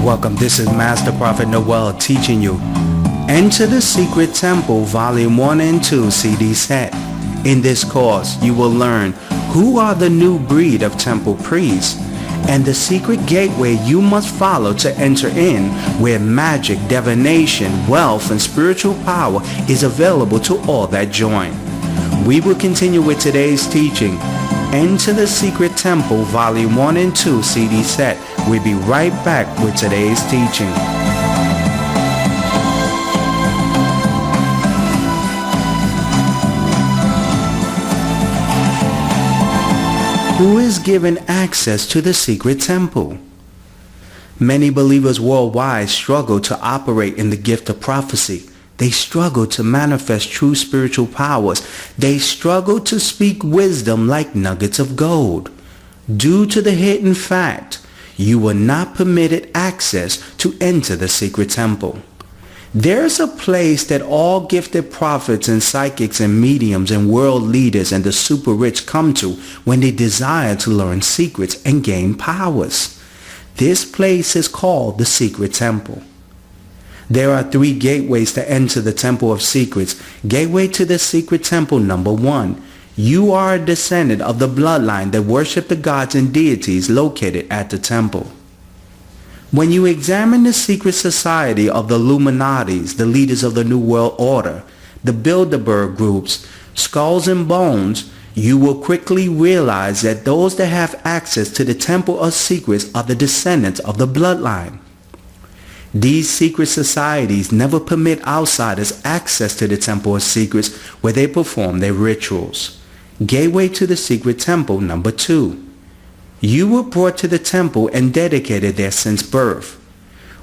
Welcome, this is Master Prophet Noel teaching you Enter the Secret Temple Volume 1 and 2 CD set. In this course, you will learn who are the new breed of temple priests and the secret gateway you must follow to enter in, where magic, divination, wealth, and spiritual power is available to all that join. We will continue with today's teaching. Enter the Secret Temple Volume 1 and 2 CD set. We'll be right back with today's teaching. Who is given access to the secret temple? Many believers worldwide struggle to operate in the gift of prophecy. They struggle to manifest true spiritual powers. They struggle to speak wisdom like nuggets of gold. Due to the hidden fact, you were not permitted access to enter the secret temple. There's a place that all gifted prophets and psychics and mediums and world leaders and the super rich come to when they desire to learn secrets and gain powers. This place is called the Secret Temple. There are 3 gateways to enter the Temple of Secrets. Gateway to the Secret Temple number 1. You are a descendant of the bloodline that worship the gods and deities located at the temple. When you examine the secret society of the Illuminatis, the leaders of the New World Order, the Bilderberg groups, Skulls and Bones, you will quickly realize that those that have access to the Temple of Secrets are the descendants of the bloodline. These secret societies never permit outsiders access to the Temple of Secrets where they perform their rituals. Gateway to the Secret Temple number 2. You were brought to the temple and dedicated there since birth.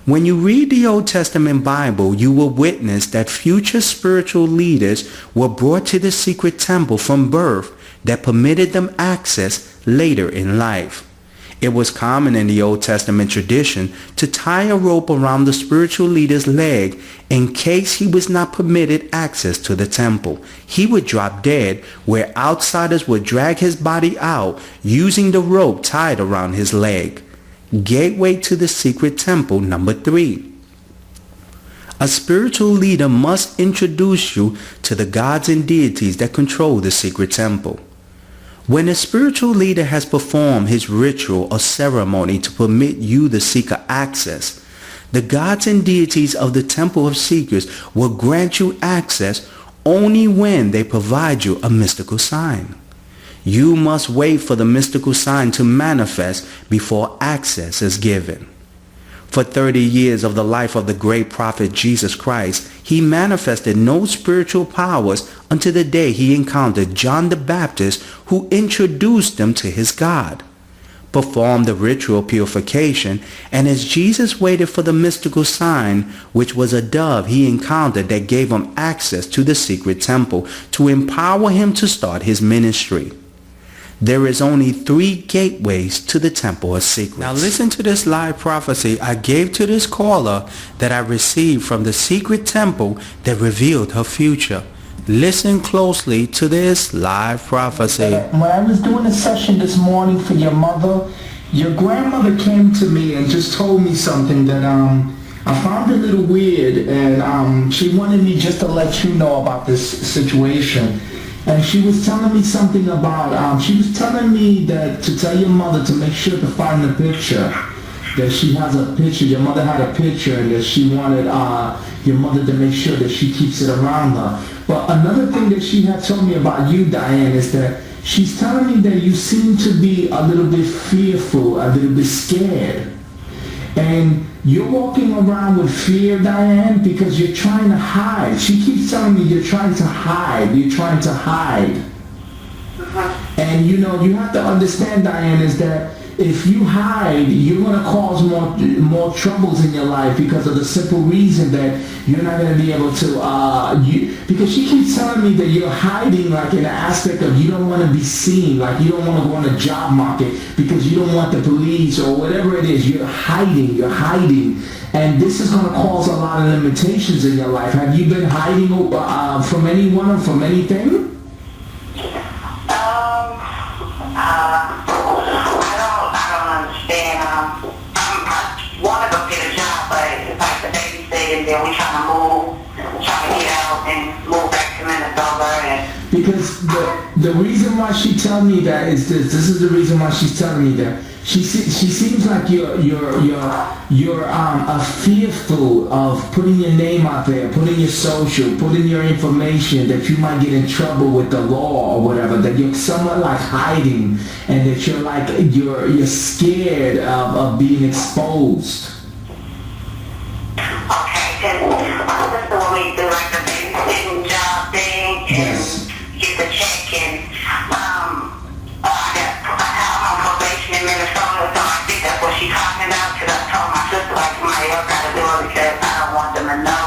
When you read the Old Testament Bible, you will witness that future spiritual leaders were brought to the secret temple from birth that permitted them access later in life. It was common in the Old Testament tradition to tie a rope around the spiritual leader's leg in case he was not permitted access to the temple. He would drop dead, where outsiders would drag his body out using the rope tied around his leg. Gateway to the Secret Temple number 3. A spiritual leader must introduce you to the gods and deities that control the secret temple. When a spiritual leader has performed his ritual or ceremony to permit you, the seeker, access, the gods and deities of the Temple of Secrets will grant you access only when they provide you a mystical sign. You must wait for the mystical sign to manifest before access is given. For 30 years of the life of the great prophet Jesus Christ, he manifested no spiritual powers until the day he encountered John the Baptist, who introduced him to his God, performed the ritual purification, and as Jesus waited for the mystical sign, which was a dove he encountered that gave him access to the secret temple to empower him to start his ministry. There is only 3 gateways to the Temple of Secrets. Now listen to this live prophecy I gave to this caller that I received from the secret temple that revealed her future. Listen closely to this live prophecy. When I was doing a session this morning for your mother, your grandmother came to me and just told me something that I found a little weird, and she wanted me just to let you know about this situation. And she was telling me something about, she was telling me that to tell your mother to make sure to find the picture, that she has a picture, your mother had a picture, and that she wanted your mother to make sure that she keeps it around her. But another thing that she had told me about you, Diane, is that she's telling me that you seem to be a little bit fearful, a little bit scared. And you're walking around with fear, Diane, because you're trying to hide. She keeps telling me you're trying to hide. You're trying to hide. And you know, you have to understand, Diane, is that if you hide, you're going to cause more troubles in your life, because of the simple reason that you're not going to be able to, because she keeps telling me that you're hiding, like in the aspect of you don't want to be seen, like you don't want to go on the job market because you don't want the police or whatever it is. You're hiding. And this is going to cause a lot of limitations in your life. Have you been hiding from anyone or from anything? I don't understand. I want to go get a job. and then we trying to get out and move back to Minnesota. And Because the reason why she tell me that is this. This is the reason why she's telling me that. She seems like you're fearful of putting your name out there, putting your social, putting your information, that you might get in trouble with the law or whatever. That you're somewhat like hiding, and that you're scared of being exposed. okay, because my sister want me to do like the babysitting job thing and Yes. get the check and I'm on probation in Minnesota, so I think that's what she's talking about. Because I told my sister like somebody else got to do it because I don't want them to know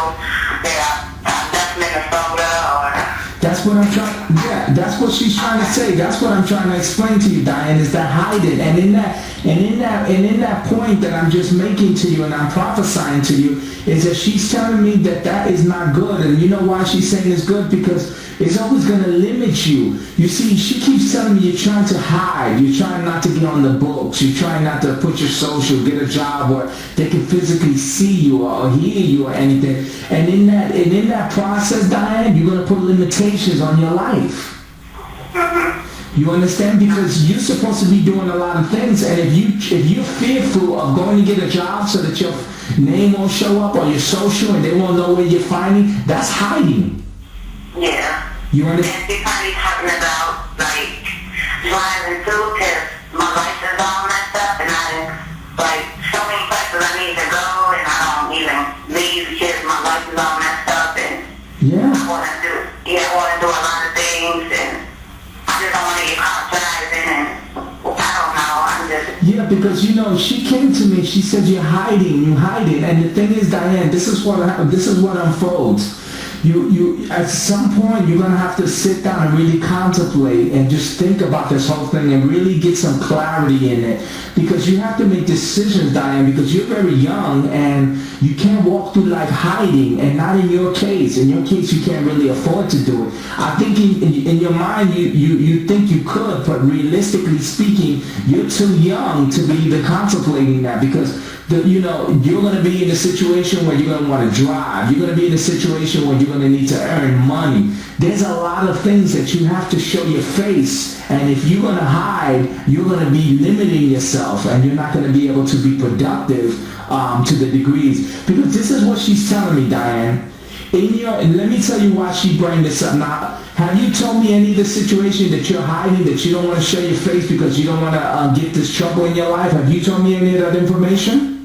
that I left Minnesota or. That's what I'm trying. Yeah, that's what she's trying to say. That's what I'm trying to explain to you, Diane. Is that hiding? And in that point that I'm just making to you, and I'm prophesying to you, is that she's telling me that is not good. And you know why she's saying it's good? Because it's always going to limit you. You see, she keeps telling me you're trying to hide. You're trying not to get on the books. You're trying not to put your social, get a job where they can physically see you or hear you or anything. And in that process, Diane, you're going to put limitations on your life. You understand? Because you're supposed to be doing a lot of things, and if you're fearful of going to get a job so that your name won't show up on your social and they won't know where you're finding, that's hiding. Yeah. You And understand? she's probably talking about like driving too, because my license is all messed up, and like so many places I need to go, and I don't even leave because my license is all messed up, and Yeah. I want to do a lot of things, and I just don't want to get caught driving, and I don't know, I'm just. Yeah, because she came to me. She said you're hiding, and the thing is, Diane, this is what unfolds. You at some point you're gonna have to sit down and really contemplate and just think about this whole thing and really get some clarity in it, because you have to make decisions, Diane, because you're very young and you can't walk through life hiding. And not in your case. In your case, you can't really afford to do it. I think in your mind you think you could, but realistically speaking, you're too young to be even contemplating that, because you're going to be in a situation where you're going to want to drive. You're going to be in a situation where you're going to need to earn money. There's a lot of things that you have to show your face. And if you're going to hide, you're going to be limiting yourself, and you're not going to be able to be productive to the degrees. Because this is what she's telling me, Diane. And let me tell you why she bring this up. Now, have you told me any of the situation that you're hiding, that you don't want to show your face because you don't want to get this trouble in your life? Have you told me any of that information?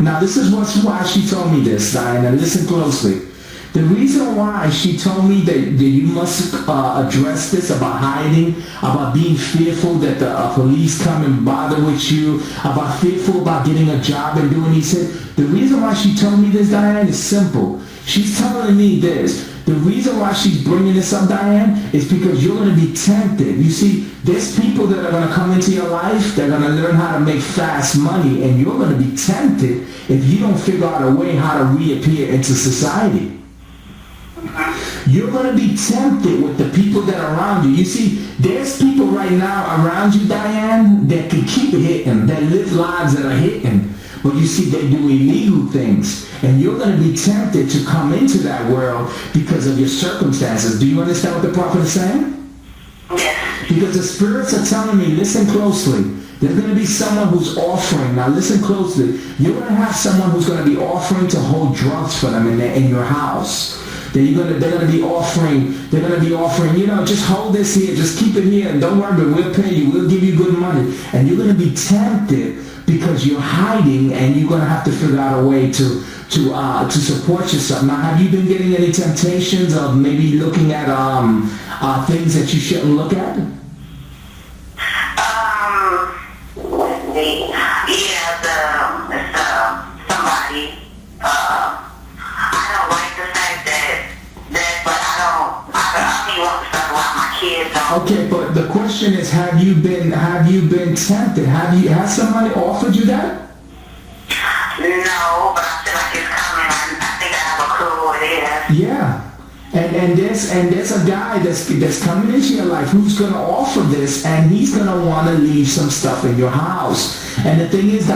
Now, this is why she told me this, Diane, and listen closely. The reason why she told me that you must address this about hiding, about being fearful that the police come and bother with you, about fearful about getting a job and doing these things. The reason why she told me this, Diane, is simple. She's telling me this. The reason why she's bringing this up, Diane, is because you're going to be tempted. You see, there's people that are going to come into your life, they're going to learn how to make fast money, and you're going to be tempted if you don't figure out a way how to reappear into society. You're going to be tempted with the people that are around you. You see, there's people right now around you, Diane, that can keep hitting, that live lives that are hitting. But you see, they do illegal things. And you're going to be tempted to come into that world because of your circumstances. Do you understand what the prophet is saying? Yes. Because the spirits are telling me, listen closely. There's going to be someone who's offering. Now listen closely. You're going to have someone who's going to be offering to hold drugs for them in your house. They're going to be offering, just hold this here, just keep it here, and don't worry, we'll pay you, we'll give you good money. And you're going to be tempted because you're hiding, and you're going to have to figure out a way to support yourself. Now, have you been getting any temptations of maybe looking at things that you shouldn't look at? Let's see. Somebody. I don't like the fact that, but I don't want to talk about my kids. Okay, but the question is, have you been tempted? Has somebody offered you that? No, but I feel like it's coming. I think I have a clue what it is. Yeah. And there's a guy that's coming into your life who's going to offer this, and he's going to want to leave some stuff in your house. And the thing is,